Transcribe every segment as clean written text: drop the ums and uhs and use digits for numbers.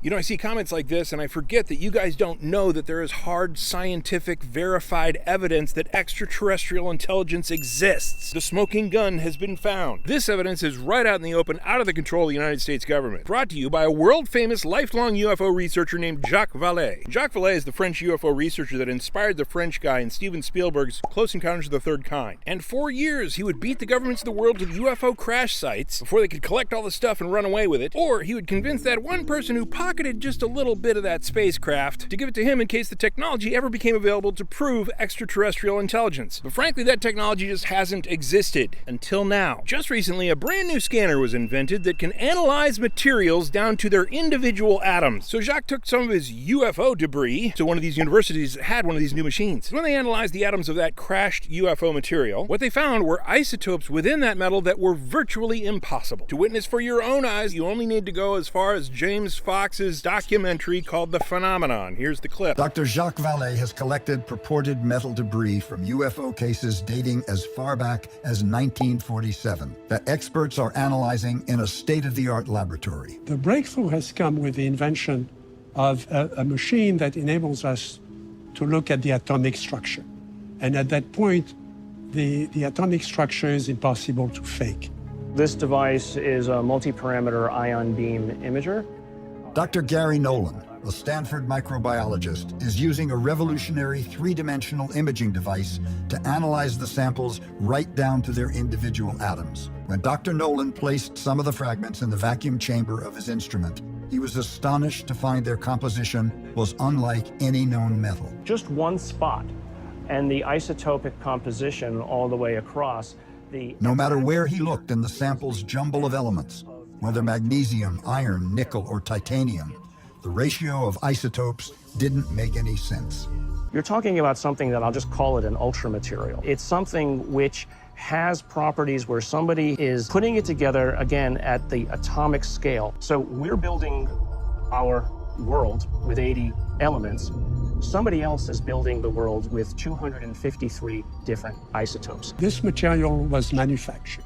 You know, I see comments like this and I forget that you guys don't know that there is hard scientific verified evidence that extraterrestrial intelligence exists. The smoking gun has been found. This evidence is right out in the open, out of the control of the United States government. Brought to you by a world-famous lifelong UFO researcher named Jacques Vallée. Jacques Vallée is the French UFO researcher that inspired the French guy in Steven Spielberg's Close Encounters of the Third Kind. And for years, he would beat the governments of the world with UFO crash sites before they could collect all the stuff and run away with it, or he would convince that one person who pocketed just a little bit of that spacecraft to give it to him in case the technology ever became available to prove extraterrestrial intelligence. But frankly, that technology just hasn't existed until now. Just recently, a brand new scanner was invented that can analyze materials down to their individual atoms. So Jacques took some of his UFO debris to one of these universities that had one of these new machines. When they analyzed the atoms of that crashed UFO material, what they found were isotopes within that metal that were virtually impossible. To witness for your own eyes, you only need to go as far as James Fox's documentary called The Phenomenon. Here's the clip. Dr. Jacques Vallée has collected purported metal debris from UFO cases dating as far back as 1947 that experts are analyzing in a state-of-the-art laboratory. The breakthrough has come with the invention of a machine that enables us to look at the atomic structure. And at that point, the atomic structure is impossible to fake. This device is a multi-parameter ion beam imager. Dr. Gary Nolan, a Stanford microbiologist, is using a revolutionary three-dimensional imaging device to analyze the samples right down to their individual atoms. When Dr. Nolan placed some of the fragments in the vacuum chamber of his instrument, he was astonished to find their composition was unlike any known metal. Just one spot, and the isotopic composition all the way across. No matter where he looked in the sample's jumble of elements, whether magnesium, iron, nickel, or titanium, the ratio of isotopes didn't make any sense. You're talking about something that I'll just call it an ultra material. It's something which has properties where somebody is putting it together, again, at the atomic scale. So we're building our world with 80 elements. Somebody else is building the world with 253 different isotopes. This material was manufactured.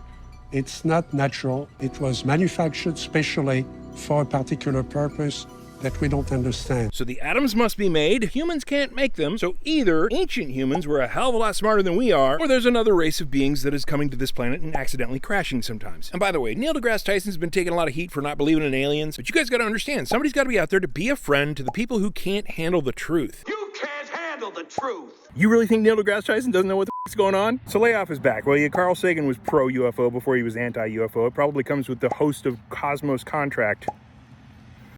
It's not natural. It was manufactured specially for a particular purpose that we don't understand. So the atoms must be made. Humans can't make them. So either ancient humans were a hell of a lot smarter than we are, or there's another race of beings that is coming to this planet and accidentally crashing sometimes. And by the way, Neil deGrasse Tyson's been taking a lot of heat for not believing in aliens, but you guys got to understand, somebody's got to be out there to be a friend to the people who can't handle the truth. You can't handle the truth. You really think Neil deGrasse Tyson doesn't know what the f***'s going on? So lay off his back. Well, yeah, Carl Sagan was pro-UFO before he was anti-UFO. It probably comes with the host of Cosmos contract.